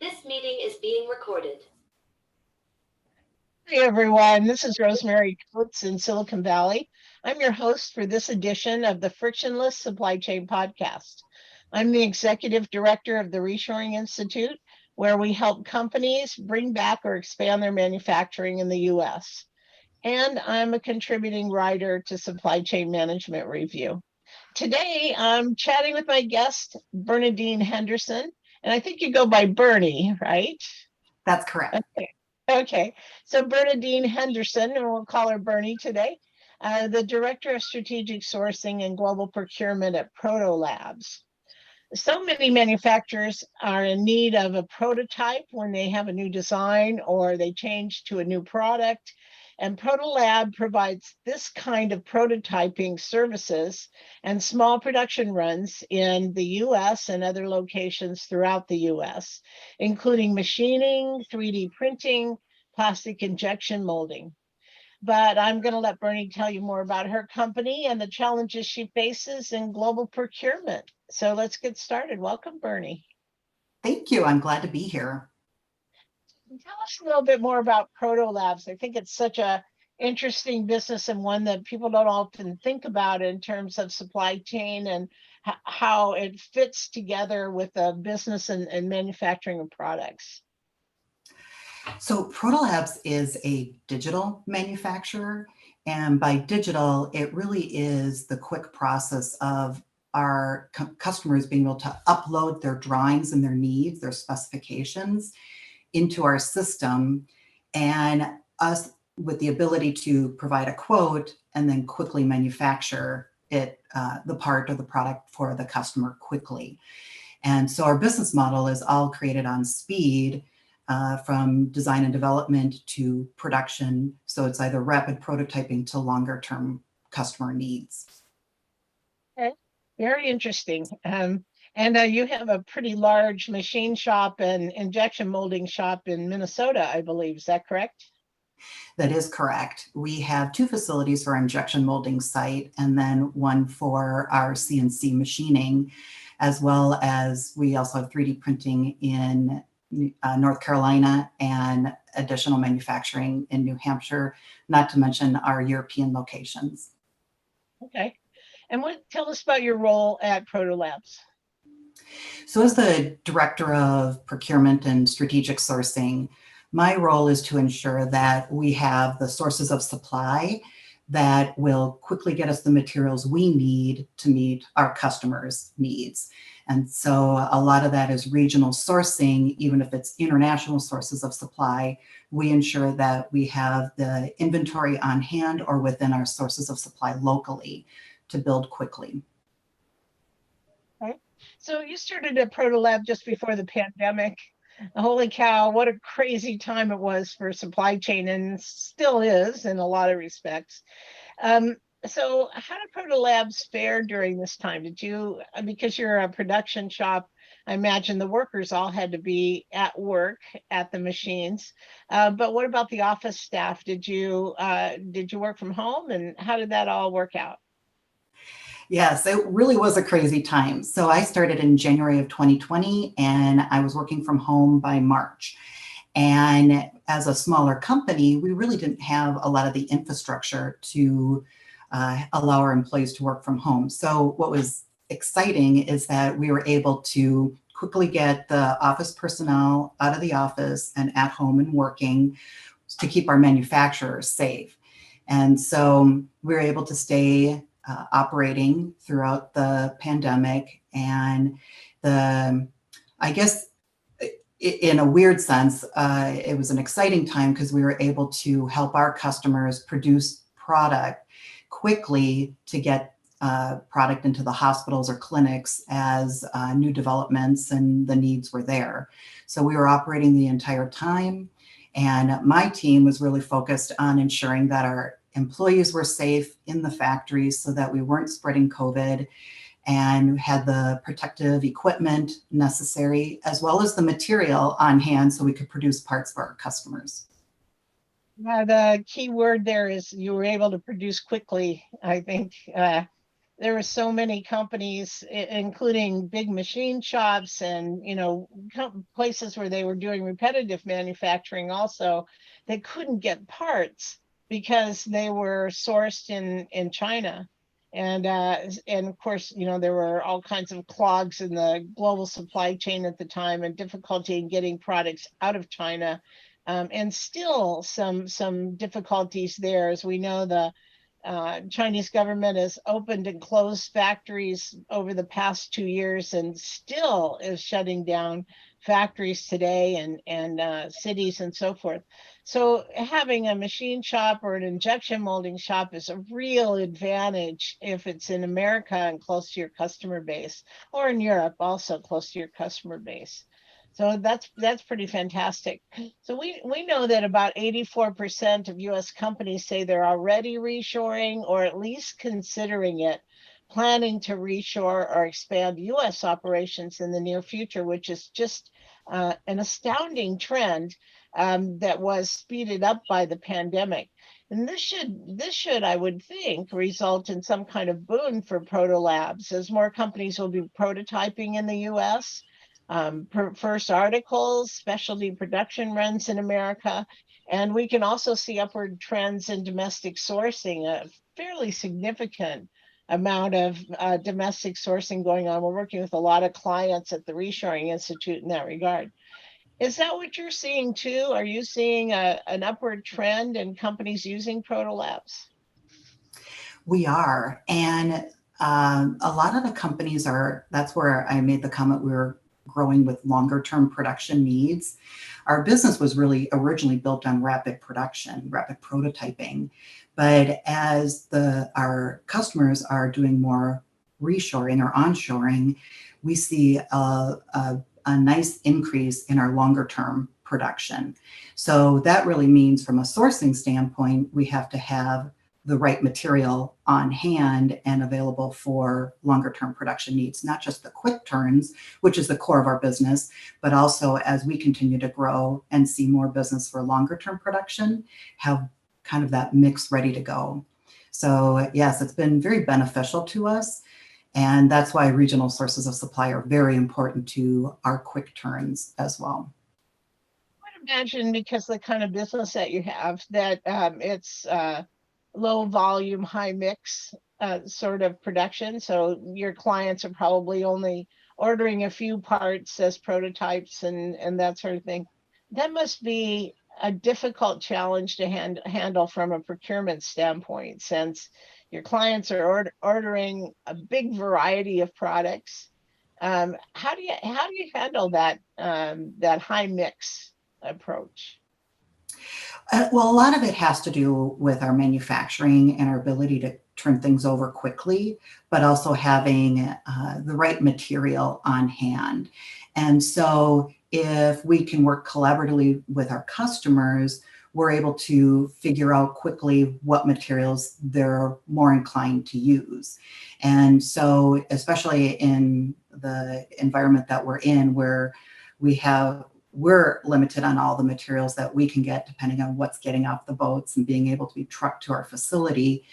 This meeting is being recorded. Hey everyone, this is Rosemary in Silicon Valley. I'm your host for this edition of the Frictionless Supply Chain Podcast. I'm the Executive Director of the Reshoring Institute, where we help companies bring back or expand their manufacturing in the US. And I'm a contributing writer to Supply Chain Management Review. Today, I'm chatting with my guest, Bernadine Henderson, and I think you go by Bernie, right? That's correct. Okay, so Bernadine Henderson, and we'll call her Bernie today, the Director of Strategic Sourcing and Global Procurement at Proto Labs. So many manufacturers are in need of a prototype when they have a new design or they change to a new product. And Protolab provides this kind of prototyping services and small production runs in the US and other locations throughout the US, including machining, 3D printing, plastic injection molding. But I'm going to let Bernie tell you more about her company and the challenges she faces in global procurement. So let's get started. Welcome, Bernie. Thank you. I'm glad to be here. Tell us a little bit more about Proto Labs. I think it's such a interesting business and one that people don't often think about in terms of supply chain and how it fits together with a business and manufacturing of products. So Protolabs is a digital manufacturer, and by digital, it really is the quick process of our customers being able to upload their drawings and their needs, their specifications into our system, and us with the ability to provide a quote and then quickly manufacture it, the part or the product for the customer quickly. And so our business model is all created on speed, from design and development to production. So it's either rapid prototyping to longer term customer needs. Okay, very interesting. And you have a pretty large machine shop and injection molding shop in Minnesota, I believe. Is that correct? That is correct. We have two facilities for our injection molding site and then one for our CNC machining, as well as we also have 3D printing in North Carolina and additional manufacturing in New Hampshire, not to mention our European locations. Okay. And tell us about your role at Proto Labs. So as the Director of Procurement and Strategic Sourcing, my role is to ensure that we have the sources of supply that will quickly get us the materials we need to meet our customers' needs. And so a lot of that is regional sourcing. Even if it's international sources of supply, we ensure that we have the inventory on hand or within our sources of supply locally to build quickly. Okay. So you started at Proto Lab just before the pandemic. Holy cow, what a crazy time it was for supply chain, and still is in a lot of respects. So how did Proto Labs fare during this time? Did you, because you're a production shop, I imagine the workers all had to be at work at the machines. But what about the office staff? Did you work from home, and how did that all work out? Yes, it really was a crazy time. So I started in January of 2020 and I was working from home by March. And as a smaller company, we really didn't have a lot of the infrastructure to allow our employees to work from home. So what was exciting is that we were able to quickly get the office personnel out of the office and at home and working to keep our manufacturers safe. And so we were able to stay operating throughout the pandemic. And I guess in a weird sense, it was an exciting time because we were able to help our customers produce product quickly to get product into the hospitals or clinics as new developments and the needs were there. So we were operating the entire time. And my team was really focused on ensuring that our employees were safe in the factories so that we weren't spreading COVID and had the protective equipment necessary, as well as the material on hand so we could produce parts for our customers. The key word there is you were able to produce quickly, I think. there were so many companies, including big machine shops and, places where they were doing repetitive manufacturing also, they couldn't get parts because they were sourced in China. And of course, there were all kinds of clogs in the global supply chain at the time and difficulty in getting products out of China. And still some difficulties there. As we know, the Chinese government has opened and closed factories over the past 2 years and still is shutting down factories today and cities and so forth. So having a machine shop or an injection molding shop is a real advantage if it's in America and close to your customer base, or in Europe also close to your customer base. So that's pretty fantastic. So we know that about 84% of US companies say they're already reshoring or at least considering it, planning to reshore or expand US operations in the near future, which is just an astounding trend that was speeded up by the pandemic. And this should, I would think, result in some kind of boon for Proto Labs, as more companies will be prototyping in the US. First articles, specialty production runs in America. And we can also see upward trends in domestic sourcing, a fairly significant amount of domestic sourcing going on. We're working with a lot of clients at the Reshoring Institute in that regard. Is that what you're seeing too? Are you seeing an upward trend in companies using Proto Labs? We are. And a lot of the companies are, that's where I made the comment, we were growing with longer term production needs. Our business was really originally built on rapid production, rapid prototyping. But as our customers are doing more reshoring or onshoring, we see a nice increase in our longer term production. So that really means from a sourcing standpoint, we have to have the right material on hand and available for longer term production needs, not just the quick turns, which is the core of our business, but also as we continue to grow and see more business for longer term production, have kind of that mix ready to go. So yes, it's been very beneficial to us. And that's why regional sources of supply are very important to our quick turns as well. I would imagine, because the kind of business that you have, that it's low volume, high mix sort of production. So your clients are probably only ordering a few parts as prototypes and that sort of thing. That must be a difficult challenge to handle from a procurement standpoint, since your clients are ordering a big variety of products. How do you handle that that high mix approach? Well, a lot of it has to do with our manufacturing and our ability to turn things over quickly, but also having the right material on hand. And so if we can work collaboratively with our customers, we're able to figure out quickly what materials they're more inclined to use. And so, especially in the environment that we're in, where we're limited on all the materials that we can get depending on what's getting off the boats and being able to be trucked to our facility.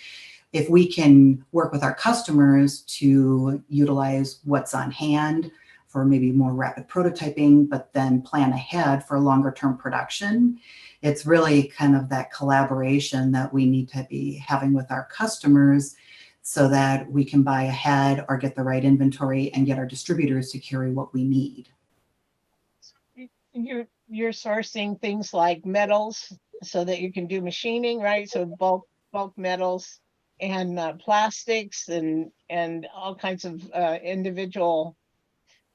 If we can work with our customers to utilize what's on hand for maybe more rapid prototyping, but then plan ahead for longer term production, it's really kind of that collaboration that we need to be having with our customers so that we can buy ahead or get the right inventory and get our distributors to carry what we need. You're sourcing things like metals so that you can do machining, right? So bulk metals and plastics and all kinds of individual,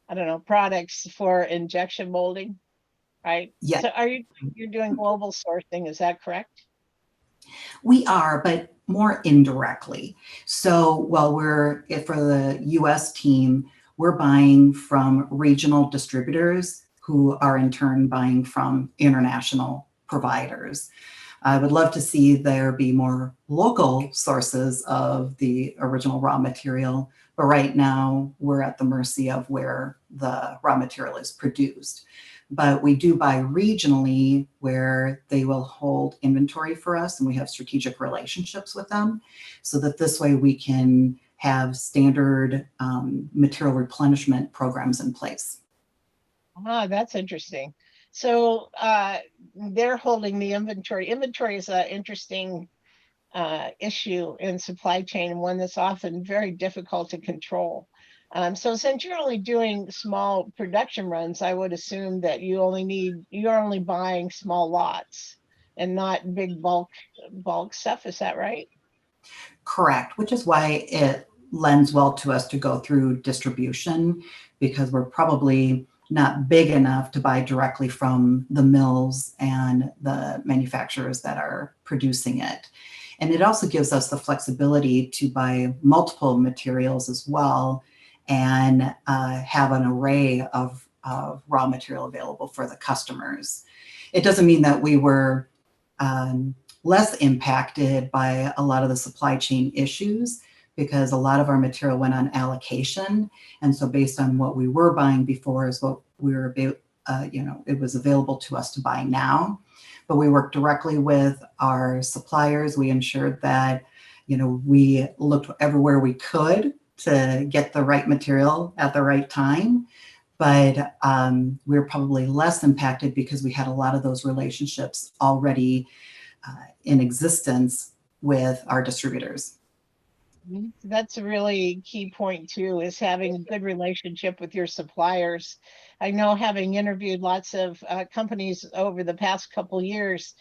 I don't know, products for injection molding, right? Yeah. So you're doing global sourcing, is that correct? We are, but more indirectly. So while for the US team, we're buying from regional distributors who are in turn buying from international providers. I would love to see there be more local sources of the original raw material, but right now we're at the mercy of where the raw material is produced. But we do buy regionally, where they will hold inventory for us and we have strategic relationships with them, so that this way we can have standard material replenishment programs in place. Ah, that's interesting. So they're holding the inventory. Inventory is an interesting issue in supply chain, and one that's often very difficult to control. So since you're only doing small production runs, I would assume that you're only buying small lots and not big bulk stuff. Is that right? Correct, which is why it lends well to us to go through distribution, because we're probably not big enough to buy directly from the mills and the manufacturers that are producing it. And it also gives us the flexibility to buy multiple materials as well, and have an array of raw material available for the customers. It doesn't mean that we were less impacted by a lot of the supply chain issues, because a lot of our material went on allocation. And so based on what we were buying before is what we were, it was available to us to buy now. But we worked directly with our suppliers. We ensured that, we looked everywhere we could to get the right material at the right time. But we were probably less impacted because we had a lot of those relationships already in existence with our distributors. That's a really key point too, is having a good relationship with your suppliers. I know, having interviewed lots of companies over the past couple years,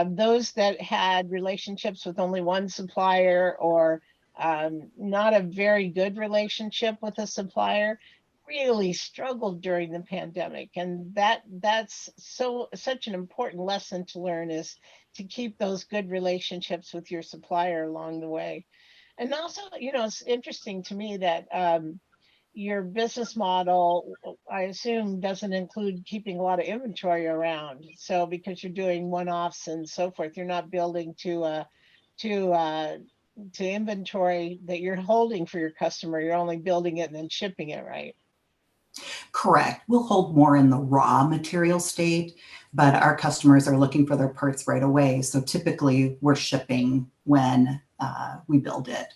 those that had relationships with only one supplier, or not a very good relationship with a supplier, really struggled during the pandemic. And that's such an important lesson to learn, is to keep those good relationships with your supplier along the way. And also, it's interesting to me that your business model, I assume, doesn't include keeping a lot of inventory around. So because you're doing one-offs and so forth, you're not building to inventory that you're holding for your customer. You're only building it and then shipping it, right? Correct. We'll hold more in the raw material state, but our customers are looking for their parts right away. So typically we're shipping when we build it.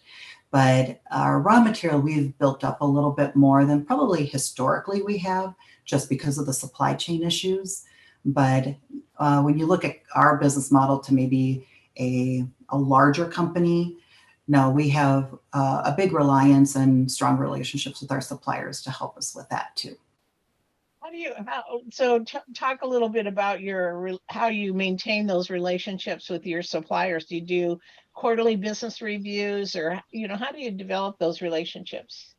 But our raw material, we've built up a little bit more than probably historically we have, just because of the supply chain issues. But when you look at our business model to maybe a larger company, no, we have a big reliance and strong relationships with our suppliers to help us with that too. Talk a little bit about how you maintain those relationships with your suppliers. Do you do quarterly business reviews, or how do you develop those relationships?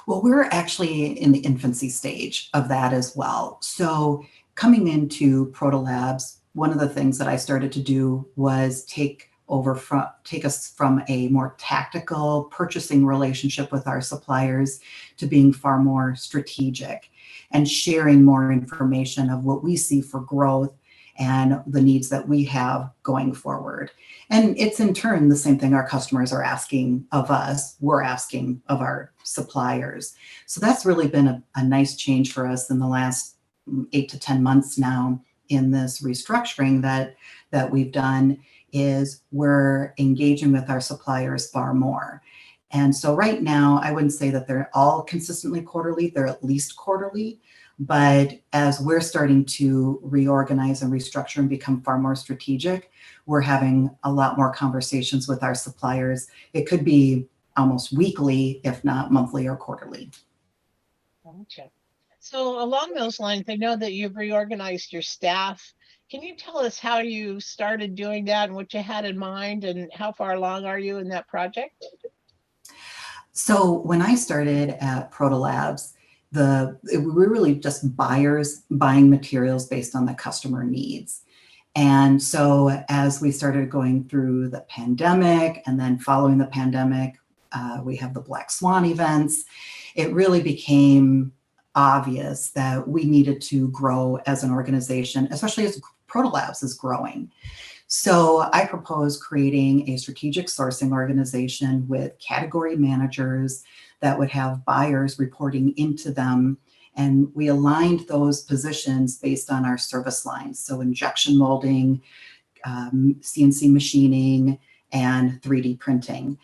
Well, we're actually in the infancy stage of that as well. So coming into Proto Labs, one of the things that I started to do was take us from a more tactical purchasing relationship with our suppliers to being far more strategic and sharing more information of what we see for growth and the needs that we have going forward. And it's in turn the same thing our customers are asking of us, we're asking of our suppliers. So that's really been a nice change for us in the last 8 to 10 months now in this restructuring that we've done, is we're engaging with our suppliers far more. And so right now, I wouldn't say that they're all consistently quarterly, they're at least quarterly. But as we're starting to reorganize and restructure and become far more strategic, we're having a lot more conversations with our suppliers. It could be almost weekly, if not monthly or quarterly. Gotcha. So along those lines, I know that you've reorganized your staff. Can you tell us how you started doing that and what you had in mind, and how far along are you in that project? So when I started at Protolabs, we were really just buyers buying materials based on the customer needs. And so as we started going through the pandemic, and then following the pandemic, we have the Black Swan events, it really became obvious that we needed to grow as an organization, especially as Protolabs is growing. So I proposed creating a strategic sourcing organization with category managers that would have buyers reporting into them. And we aligned those positions based on our service lines. So injection molding, CNC machining, and 3D printing.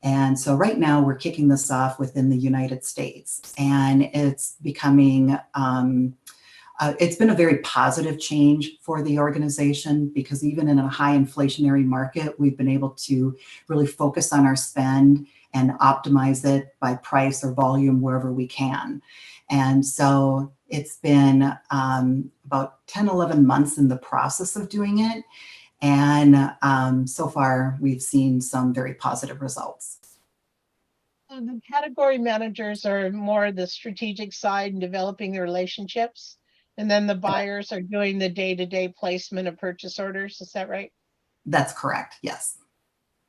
And so right now we're kicking this off within the United States, and it's becoming, it's been a very positive change for the organization, because even in a high inflationary market, we've been able to really focus on our spend and optimize it by price or volume wherever we can. And so it's been about 10, 11 months in the process of doing it. And so far, we've seen some very positive results. So the category managers are more the strategic side and developing the relationships, and then the buyers are doing the day-to-day placement of purchase orders. Is that right? That's correct. Yes.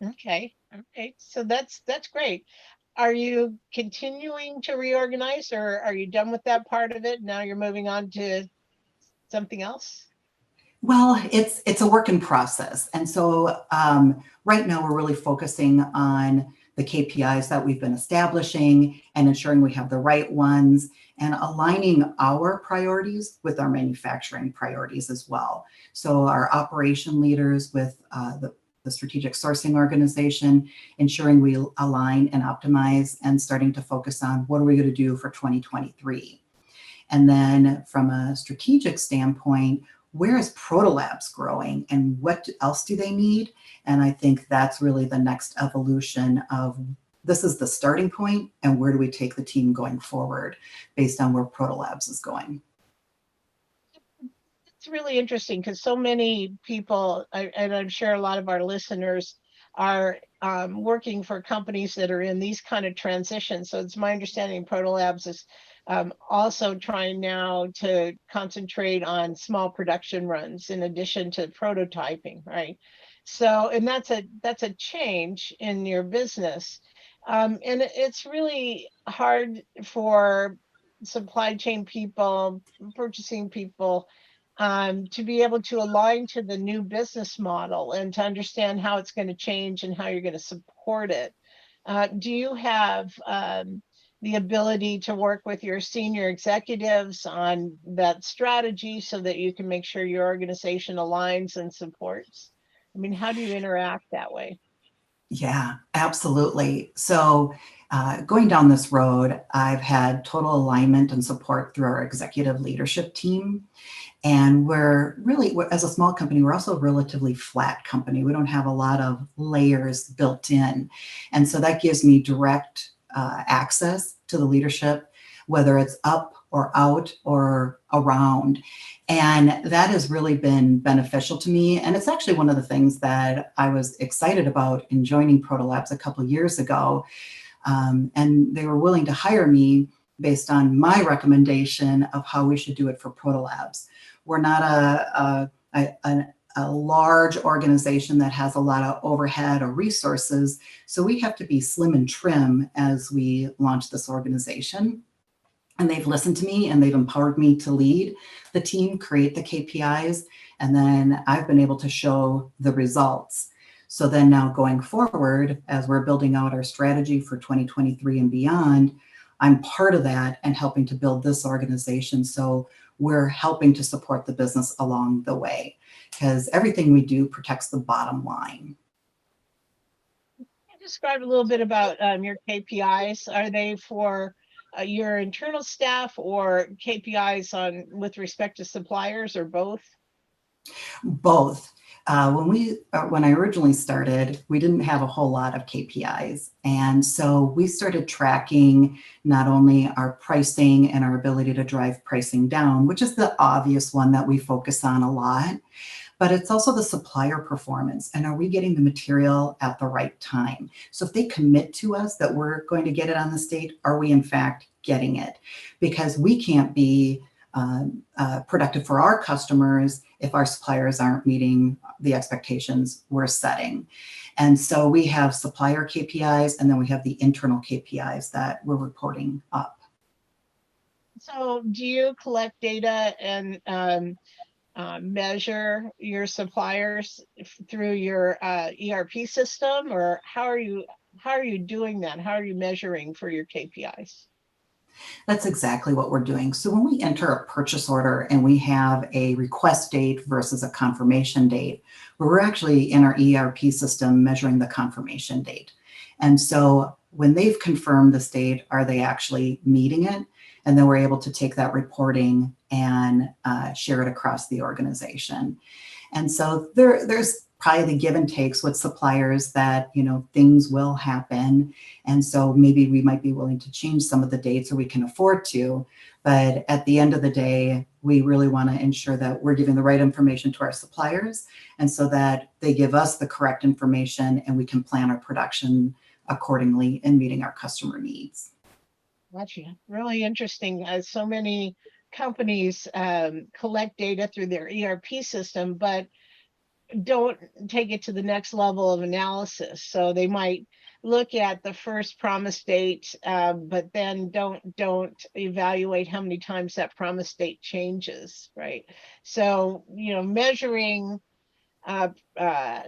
Okay. Okay. So that's great. Are you continuing to reorganize, or are you done with that part of it? Now you're moving on to something else? Well, it's a work in process. And so right now we're really focusing on the KPIs that we've been establishing and ensuring we have the right ones, and aligning our priorities with our manufacturing priorities as well. So our operation leaders with the strategic sourcing organization, ensuring we align and optimize, and starting to focus on what are we going to do for 2023. And then from a strategic standpoint, where is Protolabs growing and what else do they need? And I think that's really the next evolution of, this is the starting point, and where do we take the team going forward based on where Protolabs is going? It's really interesting because so many people, and I'm sure a lot of our listeners, are working for companies that are in these kind of transitions. So it's my understanding Protolabs is also trying now to concentrate on small production runs in addition to prototyping, right? So, and that's a change in your business. And it's really hard for supply chain people, purchasing people, to be able to align to the new business model and to understand how it's going to change and how you're going to support it. Do you have the ability to work with your senior executives on that strategy so that you can make sure your organization aligns and supports? I mean, how do you interact that way? Yeah, absolutely. So going down this road, I've had total alignment and support through our executive leadership team. And as a small company, we're also a relatively flat company. We don't have a lot of layers built in. And so that gives me direct access to the leadership, whether it's up or out or around. And that has really been beneficial to me. And it's actually one of the things that I was excited about in joining Protolabs a couple of years ago. And they were willing to hire me based on my recommendation of how we should do it for Protolabs. We're not a large organization that has a lot of overhead or resources, so we have to be slim and trim as we launch this organization. And they've listened to me and they've empowered me to lead the team, create the KPIs, and then I've been able to show the results. So then now going forward, as we're building out our strategy for 2023 and beyond, I'm part of that and helping to build this organization. So we're helping to support the business along the way, because everything we do protects the bottom line. Can you describe a little bit about your KPIs? Are they for your internal staff or KPIs with respect to suppliers, or both? Both. When I originally started, we didn't have a whole lot of KPIs. And so we started tracking not only our pricing and our ability to drive pricing down, which is the obvious one that we focus on a lot, but it's also the supplier performance. And are we getting the material at the right time? So if they commit to us that we're going to get it on the date, are we in fact getting it? Because we can't be productive for our customers if our suppliers aren't meeting the expectations we're setting. And so we have supplier KPIs, and then we have the internal KPIs that we're reporting up. So do you collect data and measure your suppliers through your ERP system, or how are you doing that? How are you measuring for your KPIs? That's exactly what we're doing. So when we enter a purchase order and we have a request date versus a confirmation date, we're actually in our ERP system measuring the confirmation date. And so when they've confirmed the state, are they actually meeting it? And then we're able to take that reporting and share it across the organization. And so there's probably the give and takes with suppliers that, things will happen. And so maybe we might be willing to change some of the dates, or we can afford to. But at the end of the day, we really want to ensure that we're giving the right information to our suppliers, and so that they give us the correct information and we can plan our production accordingly and meeting our customer needs. Gotcha. Really interesting. So many companies collect data through their ERP system, but don't take it to the next level of analysis. So they might look at the first promise date, but then don't evaluate how many times that promise date changes, right? So, measuring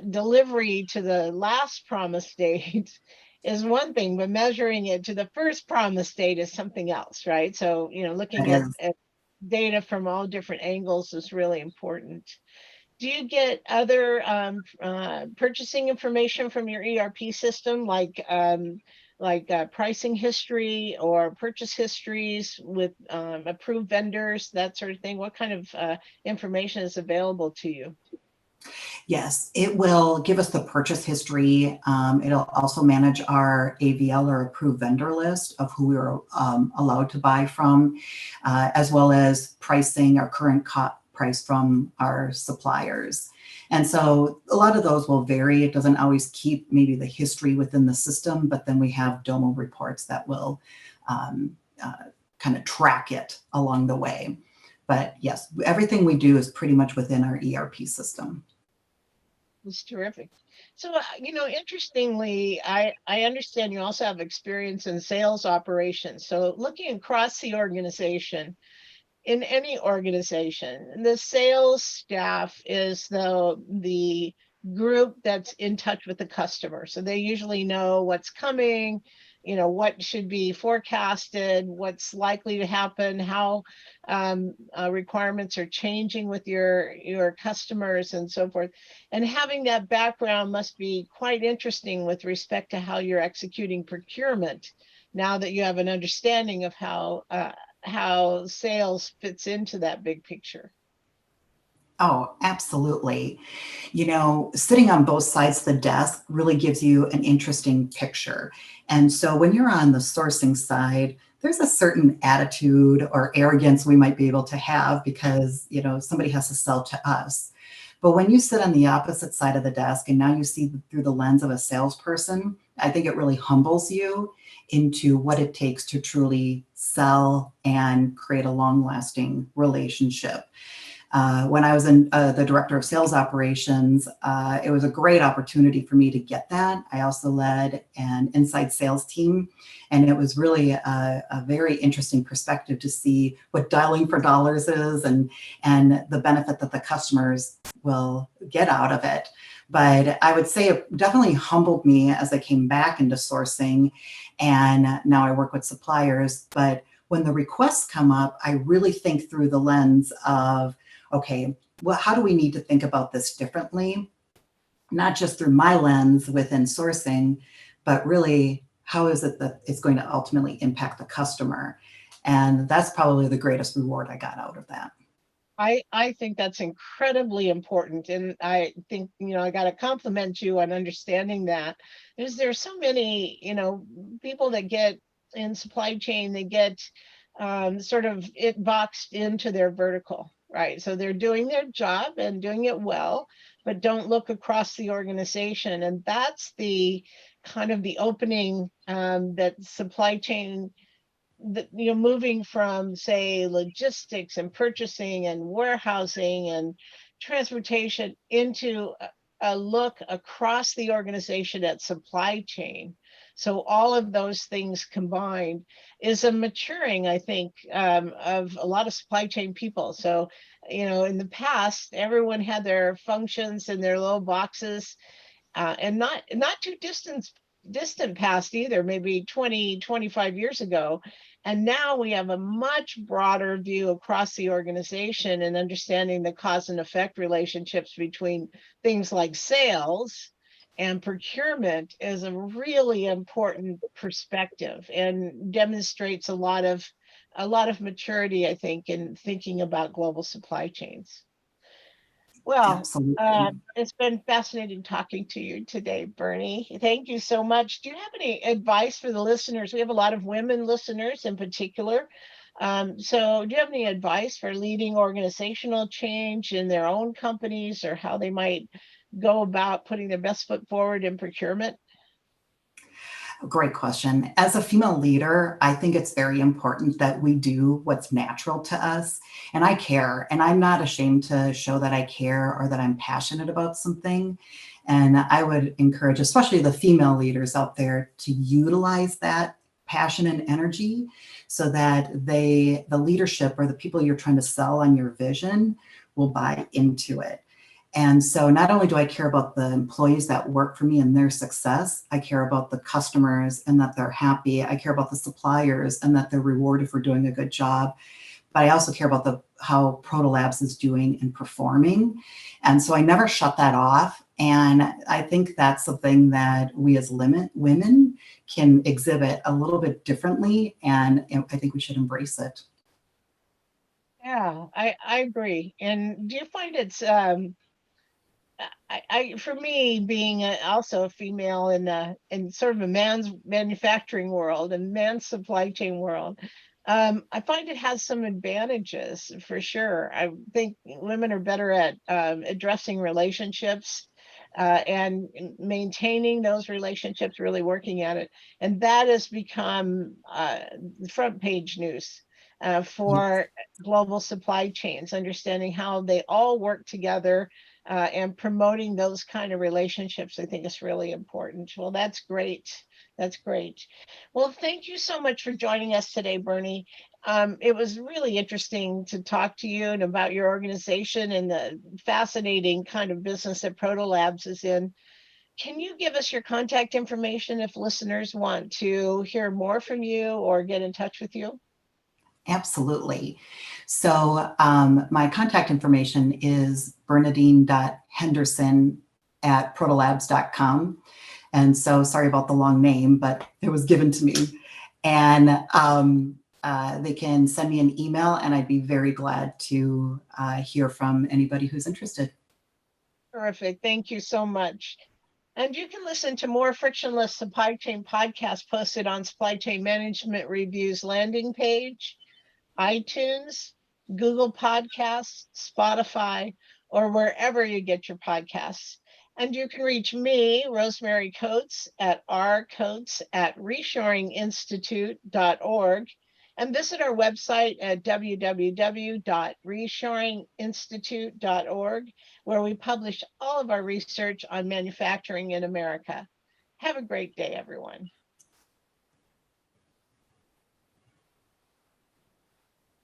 delivery to the last promise date is one thing, but measuring it to the first promise date is something else, right? So, looking That is. at data from all different angles is really important. Do you get other purchasing information from your ERP system, like pricing history or purchase histories with approved vendors, that sort of thing? What kind of information is available to you? Yes, it will give us the purchase history. It'll also manage our AVL, or approved vendor list, of who we're allowed to buy from, as well as pricing, our current price from our suppliers. And so a lot of those will vary. It doesn't always keep maybe the history within the system, but then we have Domo reports that will kind of track it along the way. But yes, everything we do is pretty much within our ERP system. It's terrific. So, interestingly, I understand you also have experience in sales operations. So looking across the organization, in any organization, the sales staff is the group that's in touch with the customer. So they usually know what's coming, what should be forecasted, what's likely to happen, how requirements are changing with your customers and so forth. And having that background must be quite interesting with respect to how you're executing procurement, now that you have an understanding of how sales fits into that big picture. Oh, absolutely. Sitting on both sides of the desk really gives you an interesting picture. And so when you're on the sourcing side, there's a certain attitude or arrogance we might be able to have because, somebody has to sell to us. But when you sit on the opposite side of the desk and now you see through the lens of a salesperson, I think it really humbles you into what it takes to truly sell and create a long-lasting relationship. When I was the director of sales operations, it was a great opportunity for me to get that. I also led an inside sales team, and it was really a very interesting perspective to see what dialing for dollars is and the benefit that the customers will get out of it. But I would say it definitely humbled me as I came back into sourcing, and now I work with suppliers. But when the requests come up, I really think through the lens of, okay, well, how do we need to think about this differently? Not just through my lens within sourcing, but really, how is it that it's going to ultimately impact the customer? And that's probably the greatest reward I got out of that. I think that's incredibly important. And I think, I got to compliment you on understanding that. There's so many, people that get in supply chain, they get sort of it boxed into their vertical, right? So they're doing their job and doing it well, but don't look across the organization. And that's the kind of the opening that supply chain, moving from, say, logistics and purchasing and warehousing and transportation into a look across the organization at supply chain. So all of those things combined is a maturing, I think, of a lot of supply chain people. So, in the past, everyone had their functions in their little boxes, and not too distant past either, maybe 20, 25 years ago. And now we have a much broader view across the organization and understanding the cause and effect relationships between things like sales And procurement is a really important perspective and demonstrates a lot of maturity, I think, in thinking about global supply chains. Well, Absolutely. it's been fascinating talking to you today, Bernie. Thank you so much. Do you have any advice for the listeners? We have a lot of women listeners in particular. So do you have any advice for leading organizational change in their own companies, or how they might go about putting their best foot forward in procurement? Great question. As a female leader, I think it's very important that we do what's natural to us. And I care, and I'm not ashamed to show that I care or that I'm passionate about something. And I would encourage, especially the female leaders out there, to utilize that passion and energy so that the leadership or the people you're trying to sell on your vision will buy into it. And so not only do I care about the employees that work for me and their success, I care about the customers and that they're happy. I care about the suppliers and that they're rewarded for doing a good job. But I also care about how Protolabs is doing and performing. And so I never shut that off. And I think that's something that we as women can exhibit a little bit differently. And I think we should embrace it. Yeah, I agree. And do you find it's for me, being also a female in sort of a man's manufacturing world and man's supply chain world, I find it has some advantages for sure. I think women are better at addressing relationships and maintaining those relationships, really working at it, and that has become front page news for global supply chains, understanding how they all work together and promoting those kind of relationships, I think is really important. Well, that's great. That's great. Well, thank you so much for joining us today, Bernie. It was really interesting to talk to you and about your organization and the fascinating kind of business that Proto Labs is in. Can you give us your contact information if listeners want to hear more from you or get in touch with you? Absolutely. So my contact information is bernadine.henderson@protolabs.com. And so sorry about the long name, but it was given to me. And they can send me an email, and I'd be very glad to hear from anybody who's interested. Terrific. Thank you so much. And you can listen to more Frictionless Supply Chain podcasts posted on Supply Chain Management Review's landing page, iTunes, Google Podcasts, Spotify, or wherever you get your podcasts. And you can reach me, Rosemary Coates, at rcoates@reshoringinstitute.org, and visit our website at www.reshoringinstitute.org, where we publish all of our research on manufacturing in America. Have a great day, everyone.